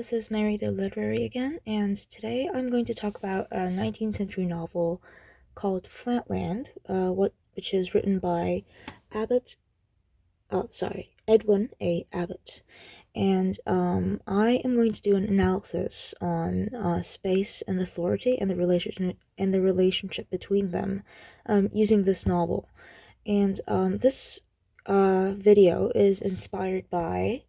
this is Mary the Literary again, and today I'm going to talk about a 19th century novel called Flatland, which is written by Edwin A. Abbott. And I am going to do an analysis on space and authority and the relationship between them using this novel. And this video is inspired by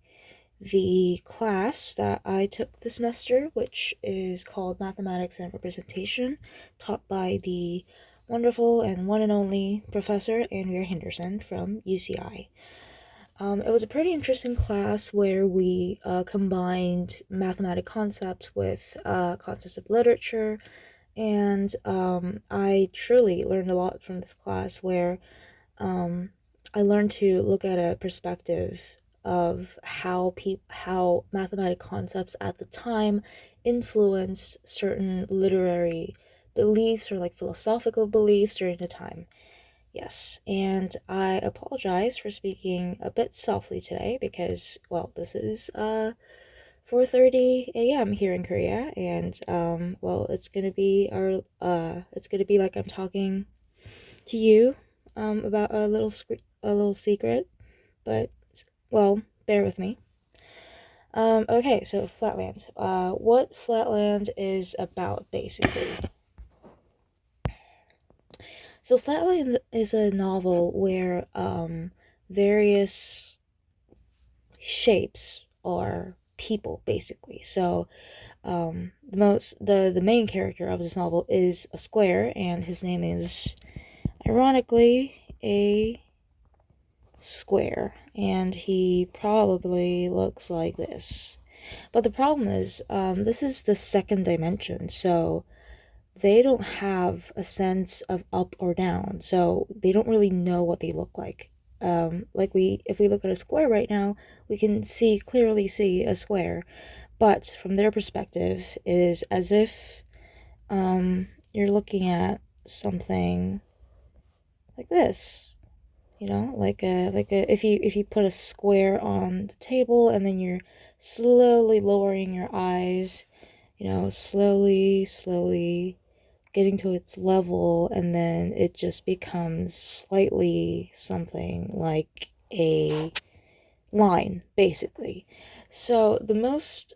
the class that I took this semester, which is called Mathematics and Representation, taught by the wonderful and one and only Professor Andrea Henderson from UCI. It was a pretty interesting class where we combined mathematic concepts with concepts of literature, and I truly learned a lot from this class where I learned to look at a perspective of how mathematic concepts at the time influenced certain literary beliefs or like philosophical beliefs during the time. Yes, and I apologize for speaking a bit softly today because, well, this is 4:30 a.m. here in Korea, and well, it's gonna be like I'm talking to you about a little secret, but well, bear with me. Okay, so Flatland. What Flatland is about, basically. So Flatland is a novel where various shapes are people, basically. So the main character of this novel is a square, and his name is ironically a square, and he probably looks like this. But the problem is, this is the second dimension, so they don't have a sense of up or down, so they don't really know what they look like. If we look at a square right now, we can clearly see a square, but from their perspective, it is as if you're looking at something like this. If you put a square on the table and then you're slowly lowering your eyes, slowly getting to its level, and then it just becomes slightly something like a line, basically. So the most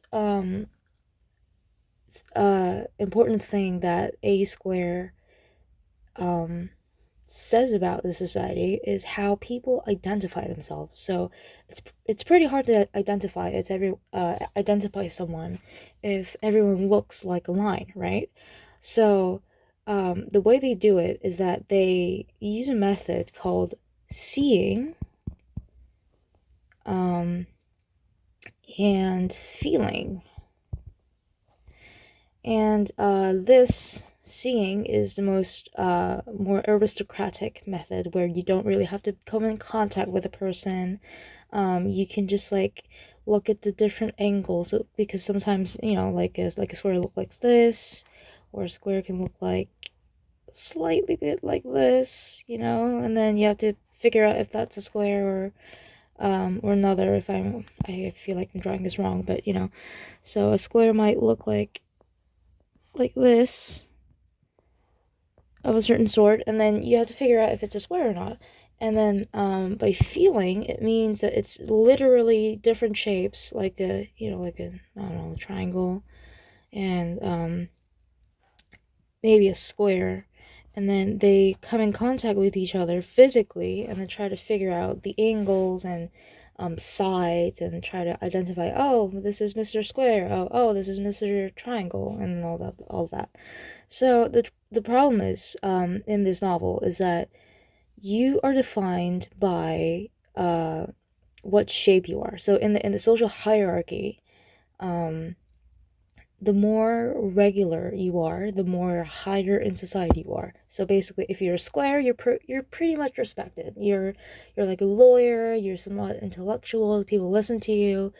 important thing that a square says about the society is how people identify themselves. So it's pretty hard to identify someone if everyone looks like a line, right? So the way they do it is that they use a method called seeing and feeling. And this seeing is the more aristocratic method, where you don't really have to come in contact with a person. You can just like look at the different angles, because sometimes like a square look like this, or a square can look like slightly bit like this, and then you have to figure out if that's a square or another. I feel like I'm drawing this wrong, but so a square might look like this, of a certain sort, and then you have to figure out if it's a square or not. And then by feeling, it means that it's literally different shapes, like a I don't know, triangle, and maybe a square, and then they come in contact with each other physically, and then try to figure out the angles and sides, and try to identify, oh, this is Mr. Square, oh, this is Mr. Triangle, and all that. So the problem is, in this novel, is that you are defined by what shape you are. So in the social hierarchy, the more regular you are, the more higher in society you are. So basically, if you're a square, you're pretty much respected. You're like a lawyer. You're somewhat intellectual. People listen to you.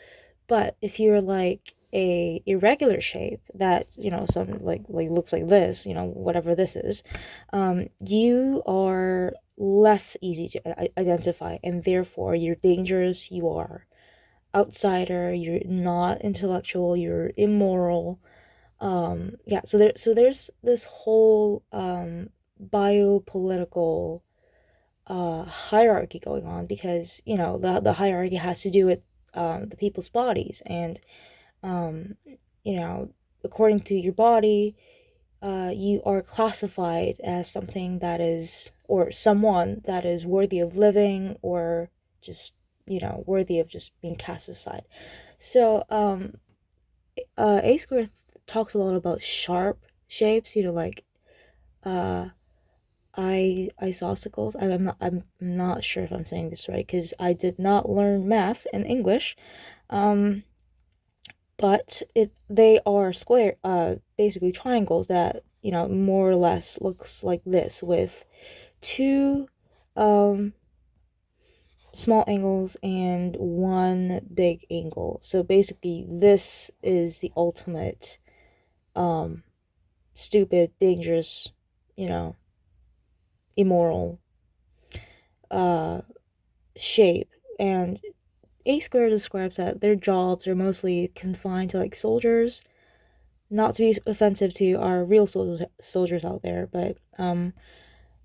But if you're like a irregular shape that some like looks like this, whatever this is, you are less easy to identify, and therefore you're dangerous. You are outsider, you're not intellectual, you're immoral. Yeah, so there's this whole biopolitical hierarchy going on, because the hierarchy has to do with the people's bodies, and um you know according to your body, you are classified as something that is, or someone that is worthy of living, or just worthy of just being cast aside. So A Square talks a lot about sharp shapes, like uh isosceles. I'm not sure if I'm saying this right, because I did not learn math and English. Um, but they are square, basically triangles that more or less looks like this, with two um small angles and one big angle. So basically, this is the ultimate um stupid, dangerous, you know, immoral uh shape. And A Square describes that their jobs are mostly confined to like soldiers, not to be offensive to our real soldiers out there, but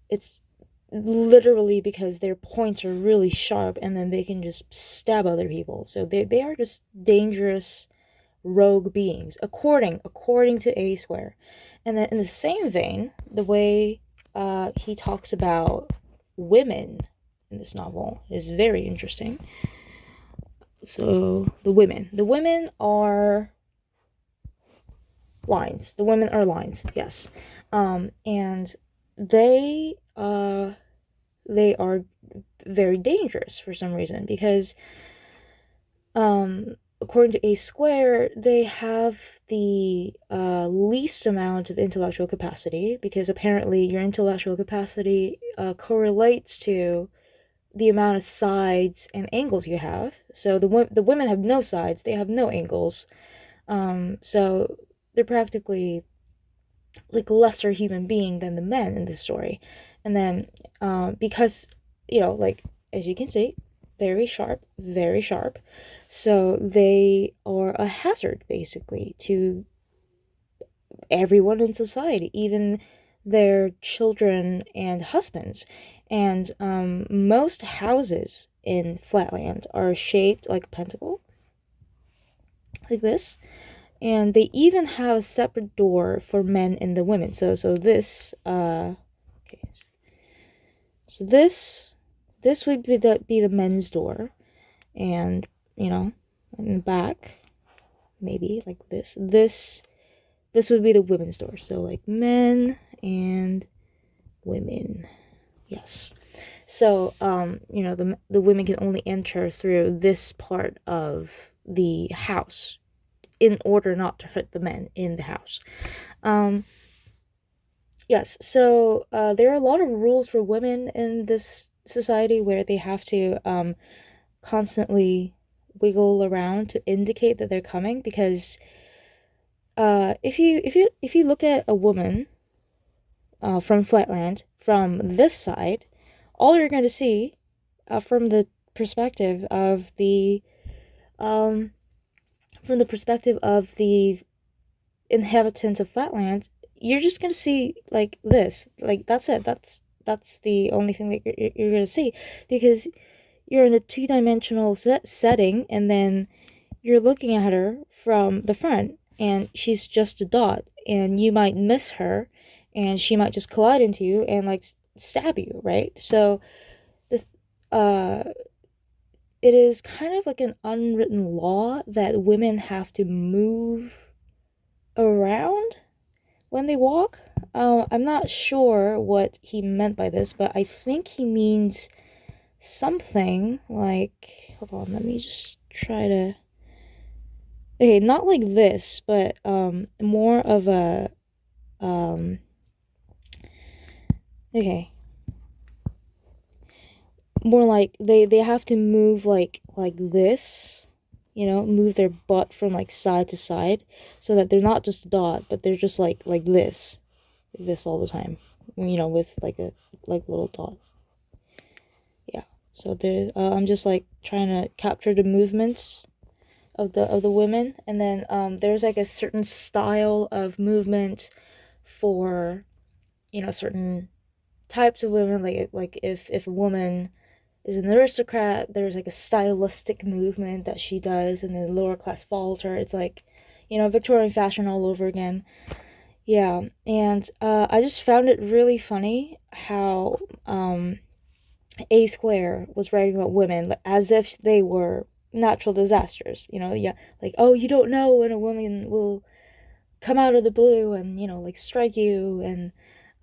it's literally because their points are really sharp, and then they can just stab other people. So they are just dangerous rogue beings, according to A Square. And then in the same vein, the way he talks about women in this novel is very interesting. So the women are lines. The women are lines, yes. And they are very dangerous for some reason, because according to A Square, they have the least amount of intellectual capacity, because apparently your intellectual capacity correlates to the amount of sides and angles you have. So the women have no sides, they have no angles. So they're practically like lesser human being than the men in this story. And then because like, as you can see, very sharp, very sharp. So they are a hazard basically to everyone in society, even their children and husbands. And most houses in Flatland are shaped like a pentacle, like this. And they even have a separate door for men and the women. So this okay. So this would be the men's door, and in the back, maybe like this. This would be the women's door. So like men and women. Yes. So the women can only enter through this part of the house, in order not to hurt the men in the house. Yes, so there are a lot of rules for women in this society, where they have to constantly wiggle around to indicate that they're coming, because if you look at a woman from Flatland from this side, all you're going to see from the perspective of the um, inhabitants of Flatland, you're just gonna see like this. Like that's it. That's the only thing that you're gonna see, because you're in a two-dimensional setting, and then you're looking at her from the front, and she's just a dot, and you might miss her, and she might just collide into you and like stab you, right? So the uh it is kind of like an unwritten law that women have to move around when they walk. I'm not sure what he meant by this, but I think he means something like, hold on, let me just try to, okay, not like this, but more of a okay, more like they have to move like this, move their butt from like side to side, so that they're not just a dot, but they're just like this all the time, with like a little dot. Yeah. So there, I'm just like trying to capture the movements of the women, and then there's like a certain style of movement for, you know, certain types of women. Like if a woman is an aristocrat, there's like a stylistic movement that she does, and then lower class follows her. It's like, you know, Victorian fashion all over again. Yeah, and I just found it really funny how A Square was writing about women as if they were natural disasters. You know, yeah, like, oh, you don't know when a woman will come out of the blue and, you know, like strike you and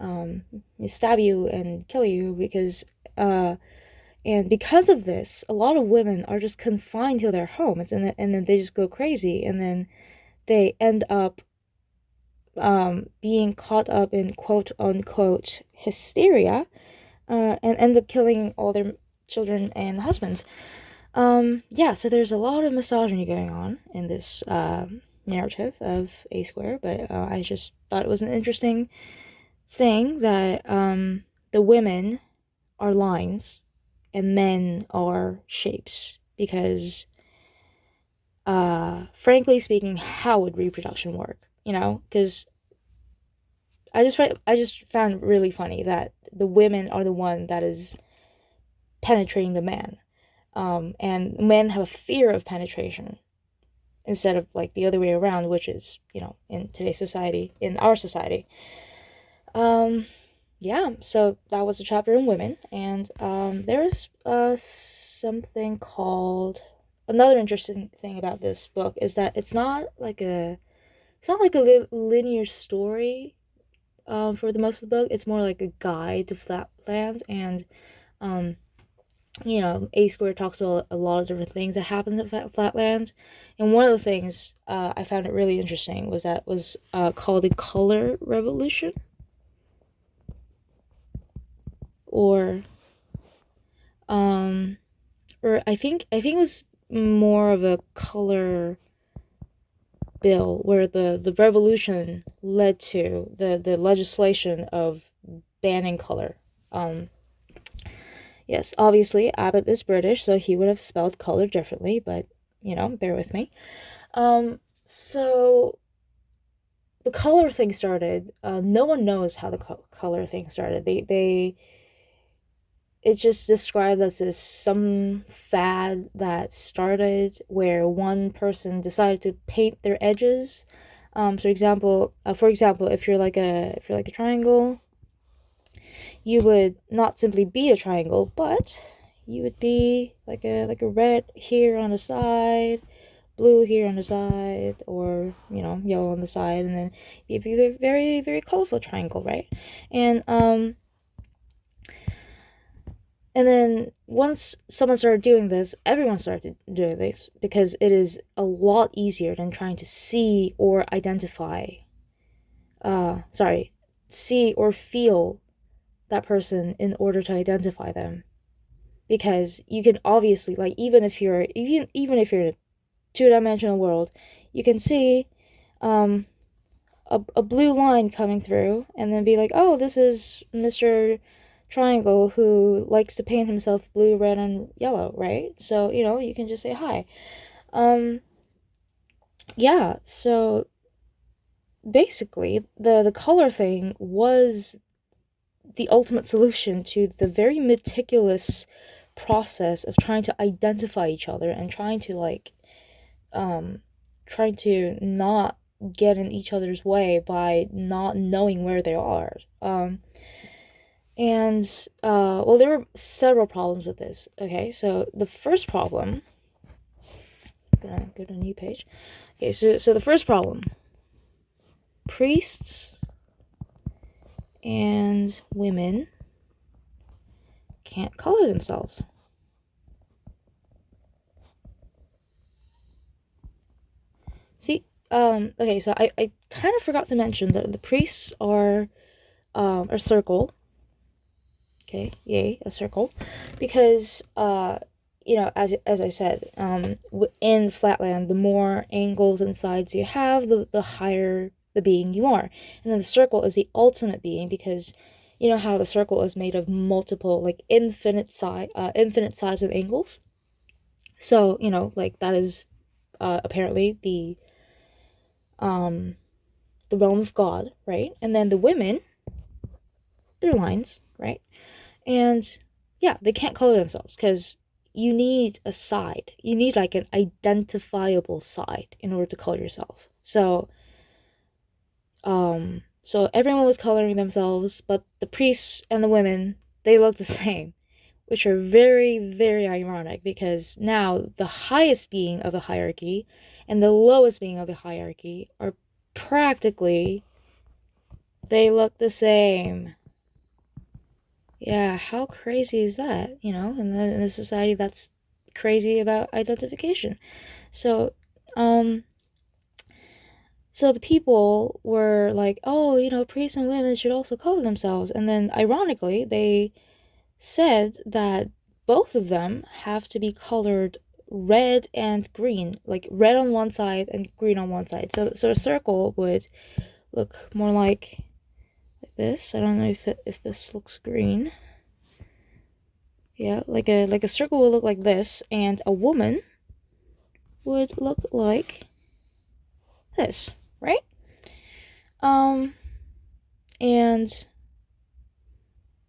um, stab you and kill you because and because of this, a lot of women are just confined to their homes, and then they just go crazy, and then they end up being caught up in quote unquote hysteria, and end up killing all their children and husbands. Yeah, so there's a lot of misogyny going on in this narrative of A Square, but I just thought it was an interesting thing that the women are lines and men are shapes because frankly speaking, how would reproduction work, you know? Because I just found it really funny that the women are the one that is penetrating the man, and men have a fear of penetration instead of like the other way around, which is, you know, in today's society, in our society. um yeah, so that was a chapter on women, and there's something called, another interesting thing about this book is that it's not like a linear story. For the most of the book, it's more like a guide to Flatland, and um you know, A Square talks about a lot of different things that happen at Flatland, and one of the things I found it really interesting was called the Color Revolution, or um I think it was more of a color bill where the revolution led to the legislation of banning color. Um, yes, obviously Abbott is British, so he would have spelled color differently, but you know, bear with me. So the color thing started. No one knows how the color thing started. It's just described as this some fad that started where one person decided to paint their edges. For example, if you're like a triangle, you would not simply be a triangle, but you would be like a red here on the side, blue here on the side, or you know, yellow on the side, and then you'd be a very very colorful triangle, right? And And then once someone started doing this, everyone started doing this because it is a lot easier than trying to see or identify, sorry, see or feel that person in order to identify them. Because you can obviously, like, even if you're in a two-dimensional world, you can see a blue line coming through and then be like, oh, this is Mr. Triangle who likes to paint himself blue, red, and yellow, right? So, you know, you can just say hi. Um, yeah, so basically, the color thing was the ultimate solution to the very meticulous process of trying to identify each other and um, trying to not get in each other's way by not knowing where they are. And well, there were several problems with this. Okay, so the first problem, I'm gonna go to a new page. Okay, so the first problem, priests and women can't color themselves. See, okay, so I kind of forgot to mention that the priests are a circle. Okay, yay, a circle, because you know, as I said, in Flatland, the more angles and sides you have, the higher the being you are, and then the circle is the ultimate being because you know how the circle is made of multiple, like infinite size and angles. So you know, like that is apparently the realm of God, right? And then the women, they're lines, right? And yeah, they can't color themselves because you need a side. You need like an identifiable side in order to color yourself. So everyone was coloring themselves, but the priests and the women, they look the same, which are very, very ironic because now the highest being of the hierarchy and the lowest being of the hierarchy are practically, they look the same. Yeah, how crazy is that? In the society that's crazy about identification. So, um, so the people were like, oh, priests and women should also color themselves. And then, ironically, they said that both of them have to be colored red and green, like red on one side and green on one side. So a circle would look more like this. I don't know if this looks green. Yeah, like a circle would look like this, and a woman would look like this, right? Um, and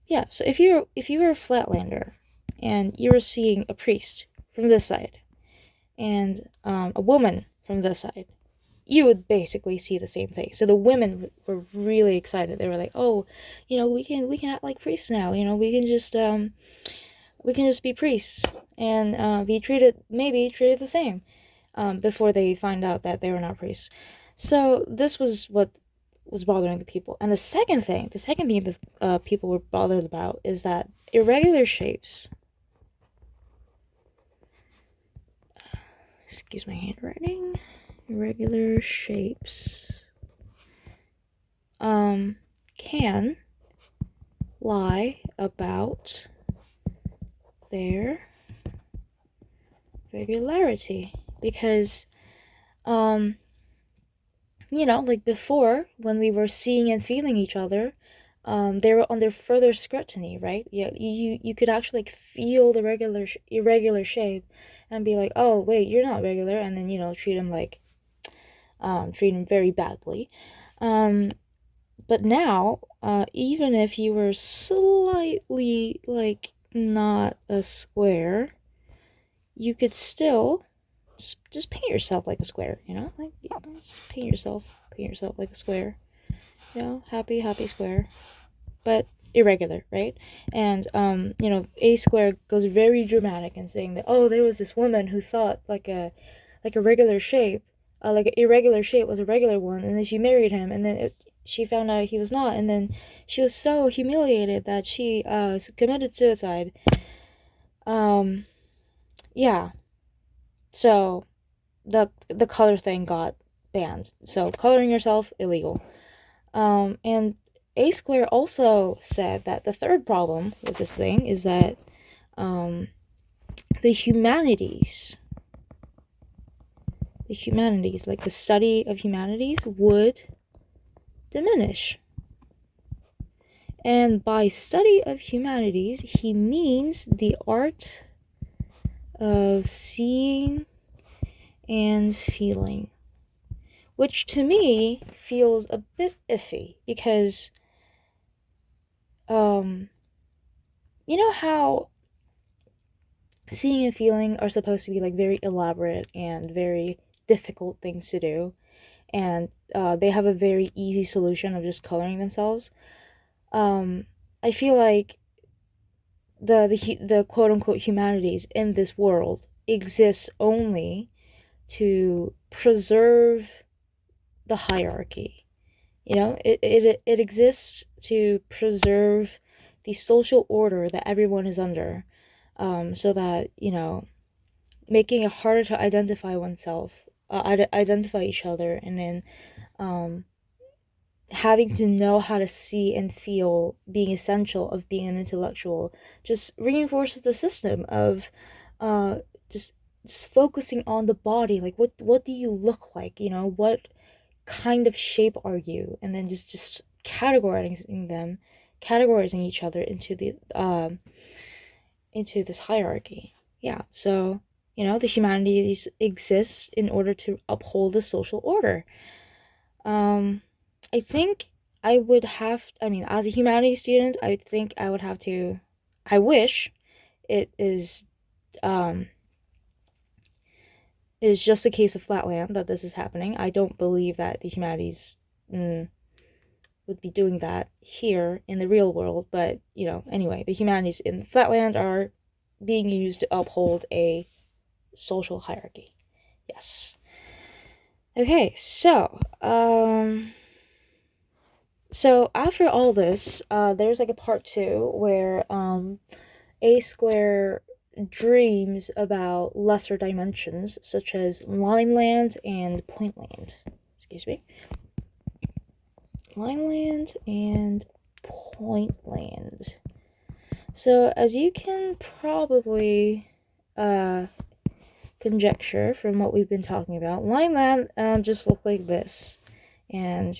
yeah, so if you were a Flatlander, and you were seeing a priest from this side, and a woman from this side, you would basically see the same thing. So the women were really excited. They were like, "Oh, we can act like priests now. We can just be priests and be treated the same." Before they find out that they were not priests. So this was what was bothering the people. And the second thing that people were bothered about is that irregular shapes. Excuse my handwriting. Irregular shapes can lie about their regularity because like before, when we were seeing and feeling each other, they were under further scrutiny, right? Yeah, you could actually like feel the irregular shape, and be like, oh wait, you're not regular, and then treat him very badly. But now, even if you were slightly like not a square, you could still just paint yourself like a square, like paint yourself like a square, happy square, but irregular, right? And a square goes very dramatic in saying that, oh, there was this woman who thought like a regular shape, like an irregular shape was a regular one, and then she married him, and then she found out he was not, and then she was so humiliated that she committed suicide. Yeah, so the color thing got banned. So coloring yourself, illegal. And A Square also said that the third problem with this thing is that the humanities, like the study of humanities, would diminish. And by study of humanities, he means the art of seeing and feeling, which to me feels a bit iffy because you know how seeing and feeling are supposed to be like very elaborate and very difficult things to do, and they have a very easy solution of just coloring themselves. I feel like the quote unquote humanities in this world exists only to preserve the hierarchy. It exists to preserve the social order that everyone is under, so that making it harder to identify oneself, identify each other, and then having to know how to see and feel being essential of being an intellectual just reinforces the system of just focusing on the body, like what do you look like, what kind of shape are you, and then just categorizing each other into this hierarchy. Yeah, so The humanities exist in order to uphold the social order. I think as a humanities student, I think I would have to, I wish it is, um, it is just a case of Flatland that this is happening. I don't believe that the humanities would be doing that here in the real world, but, anyway, the humanities in Flatland are being used to uphold a social hierarchy. Yes. Okay, so after all this, there's like a part two where A Square dreams about lesser dimensions such as Lineland and Pointland. Excuse me. Lineland and Pointland. So as you can probably conjecture from what we've been talking about, Lineland just look like this. And,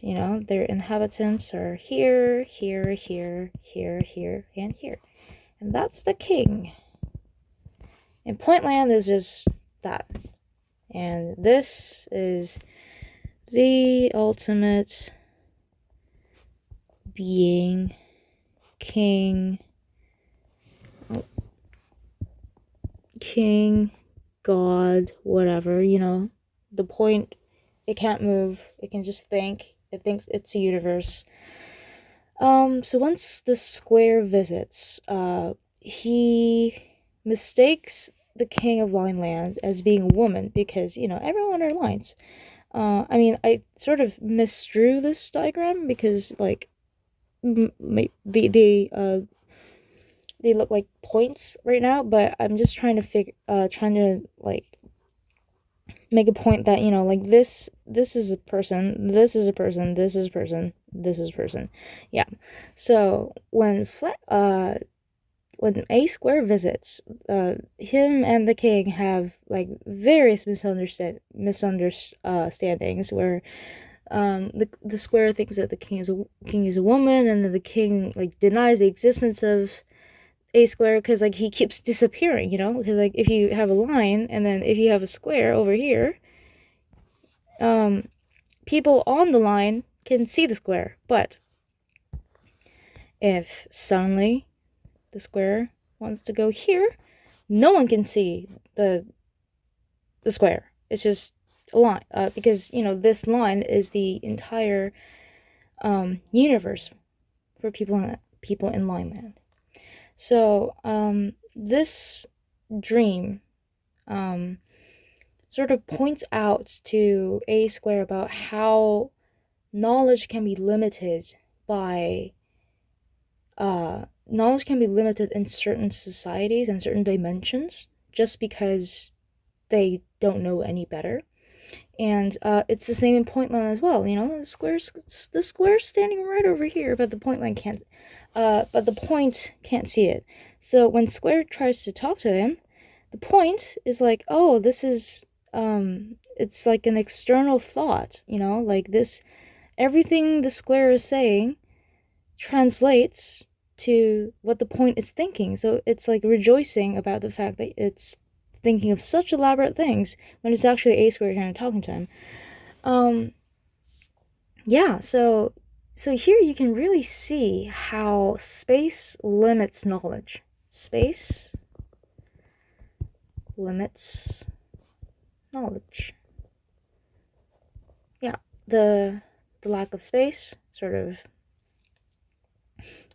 their inhabitants are here, here, here, here, here, and here. And that's the king. And Pointland is just that. And this is the ultimate being, king, god, whatever, The point, it can't move, it can just think. It thinks it's a universe. So once the square visits, he mistakes the king of Lineland as being a woman because, everyone are lines. I sort of misdrew this diagram because, like, they look like points right now, but I'm just trying to like make a point that, like this is a person, this is a person, this is a person, this is a person. Yeah. So when A Square visits, him and the king have like various misunderstandings where the square thinks that the king is a woman, and then the king like denies the existence of A Square because like he keeps disappearing, because like if you have a line and then if you have a square over here, people on the line can see the square, but if suddenly the square wants to go here, no one can see the square. It's just a line, because this line is the entire universe for people in Lineland. So this dream sort of points out to A Square about how knowledge can be limited in certain societies and certain dimensions just because they don't know any better. And it's the same in Pointland as well. The square's standing right over here, but the Pointland can't. But the point can't see it. So when Square tries to talk to him, the point is like, oh, this is it's like an external thought. Like this, everything the Square is saying translates to what the point is thinking. So it's like rejoicing about the fact that it's thinking of such elaborate things when it's actually A Square kind of talking to him. Yeah, so here you can really see how space limits knowledge. Space limits knowledge. Yeah, the lack of space sort of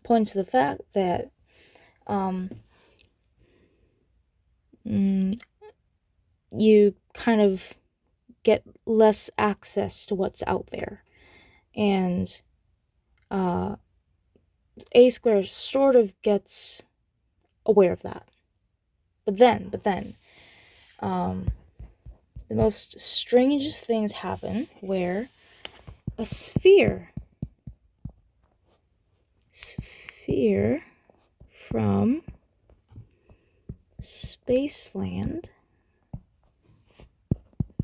points to the fact that you kind of get less access to what's out there. And A Square sort of gets aware of that. But then, the most strangest things happen where a sphere from Spaceland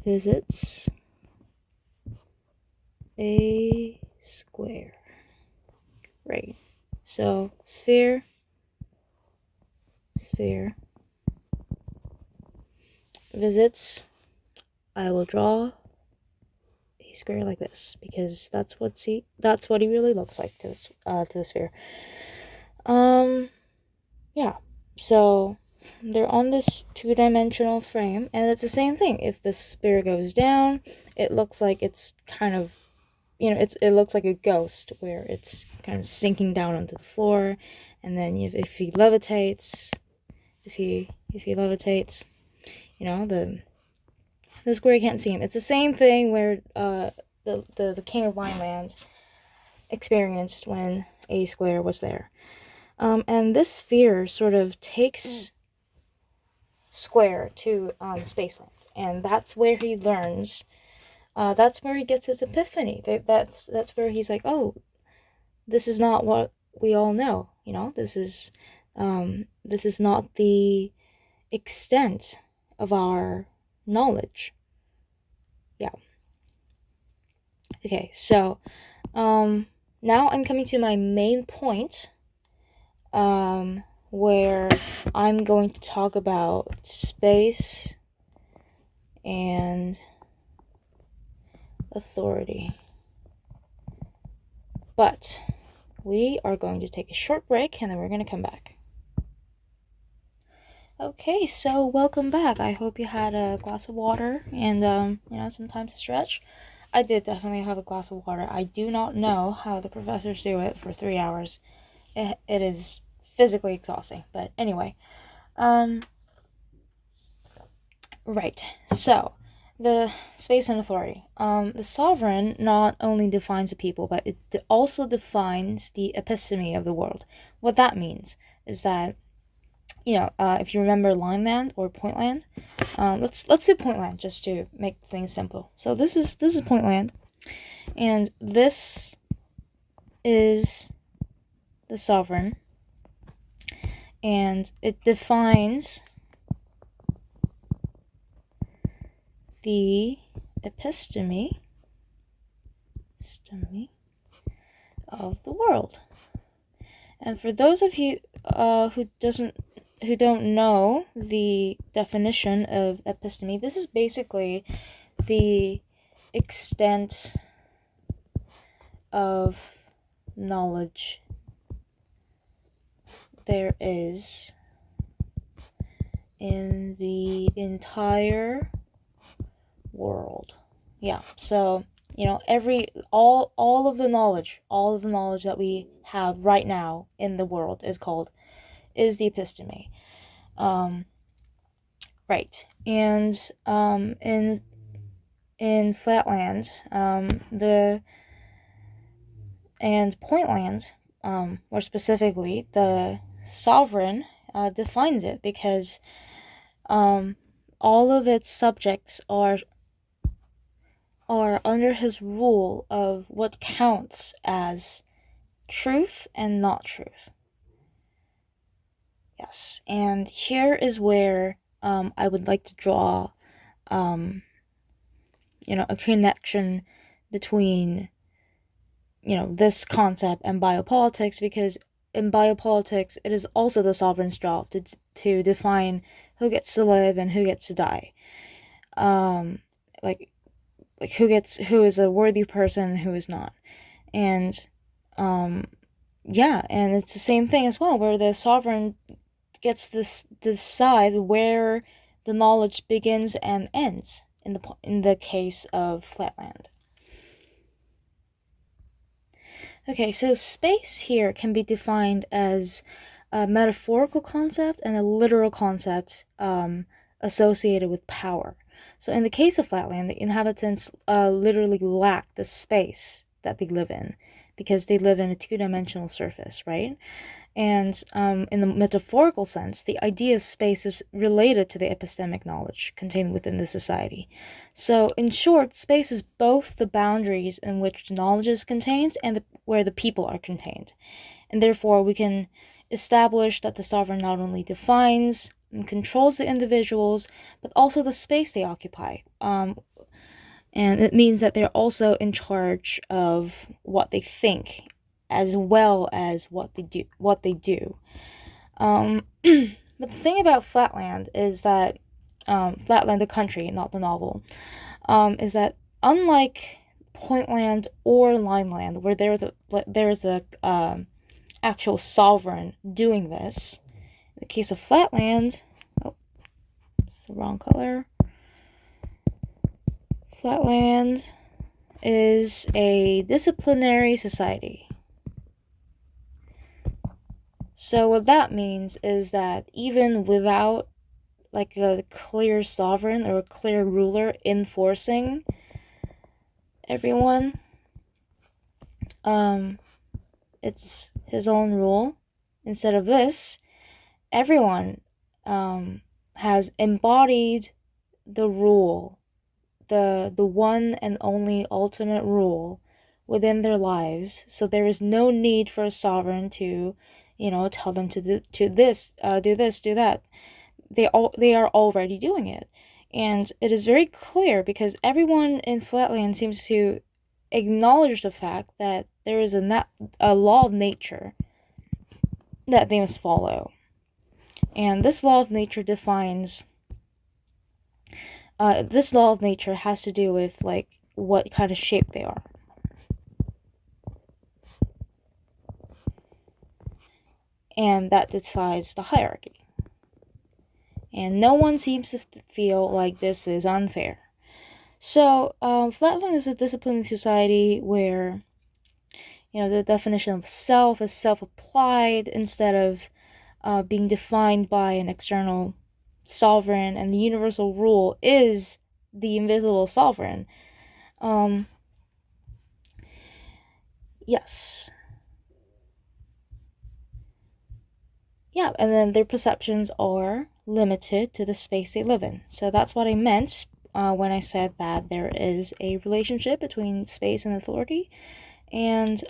visits A Square. Right. So sphere. visits, I will draw a square like this, because that's what he really looks like to the sphere. Yeah. So they're on this 2-dimensional frame, and it's the same thing. If the sphere goes down, it looks like it's kind of, it looks like a ghost, where it's kind of sinking down onto the floor. And then if he levitates, the square can't see him. It's the same thing where the King of Lineland experienced when A Square was there. And this sphere sort of takes Square to Spaceland, and that's where he learns. That's where he gets his epiphany. That's where he's like, oh, this is not what we all know. This is not the extent of our knowledge. Yeah. Okay, so now I'm coming to my main point, where I'm going to talk about space and authority. But we are going to take a short break, and then we're going to come back. Okay, so welcome back. I hope you had a glass of water and some time to stretch. I did definitely have a glass of water. I do not know how the professors do it for 3 hours. It is physically exhausting. But anyway, right. So the space and authority. The sovereign not only defines the people, but it also defines the episteme of the world. What that means is that, if you remember Lineland or Pointland, let's do Pointland just to make things simple. So this is Pointland, and this is the sovereign, and it defines the episteme of the world. And for those of you who don't know the definition of episteme, this is basically the extent of knowledge there is in the entire world. Yeah, so all of the knowledge that we have right now in the world is the episteme. Right. And in Flatland, and Pointland, more specifically, the sovereign defines it, because all of its subjects are under his rule of what counts as truth and not truth. Yes, and here is where I would like to draw a connection between this concept and biopolitics, because in biopolitics it is also the sovereign's job to define who gets to live and who gets to die. Like who is a worthy person and who is not. And and it's the same thing as well, where the sovereign gets this decide where the knowledge begins and ends in the case of Flatland. Okay, so space here can be defined as a metaphorical concept and a literal concept associated with power. So in the case of Flatland, the inhabitants literally lack the space that they live in, because they live in a 2-dimensional surface, right? And in the metaphorical sense, the idea of space is related to the epistemic knowledge contained within the society. So, in short, space is both the boundaries in which the knowledge is contained and where the people are contained. And therefore, we can establish that the sovereign not only defines and controls the individuals, but also the space they occupy. And it means that they're also in charge of what they think, as well as what they do. But the thing about Flatland is that Flatland the country, not the novel, is that unlike Pointland or Lineland, where there's a actual sovereign doing this, in the case of Flatland, oh, it's the wrong color. Flatland is a disciplinary society. So what that means is that even without like a clear sovereign or a clear ruler enforcing everyone, it's his own rule. Instead of this, everyone has embodied the rule, the one and only ultimate rule within their lives. So there is no need for a sovereign to, tell them to do this, do that. They are already doing it, and it is very clear because everyone in Flatland seems to acknowledge the fact that there is a law of nature that they must follow, and this law of nature defines. This law of nature has to do with like what kind of shape they are. And that decides the hierarchy. And no one seems to feel like this is unfair. So, Flatland is a disciplined society where, the definition of self is self-applied instead of being defined by an external sovereign, and the universal rule is the invisible sovereign. Yes. Yeah, and then their perceptions are limited to the space they live in. So that's what I meant when I said that there is a relationship between space and authority. And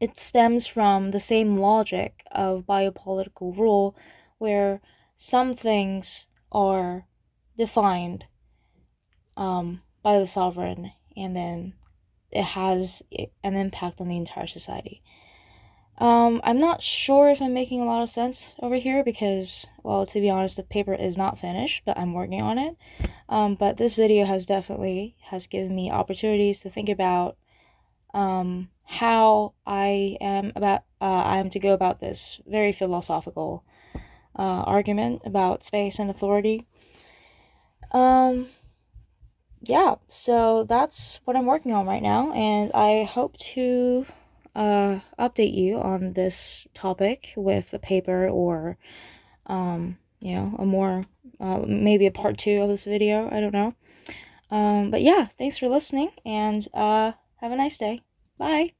it stems from the same logic of biopolitical rule, where some things are defined by the sovereign, and then it has an impact on the entire society. I'm not sure if I'm making a lot of sense over here because, well, to be honest, the paper is not finished, but I'm working on it. But this video has given me opportunities to think about how I am to go about this very philosophical argument about space and authority. Yeah, so that's what I'm working on right now, and I hope to update you on this topic with a paper or a more maybe a part 2 of this video. I don't know. But yeah, thanks for listening, and have a nice day. Bye.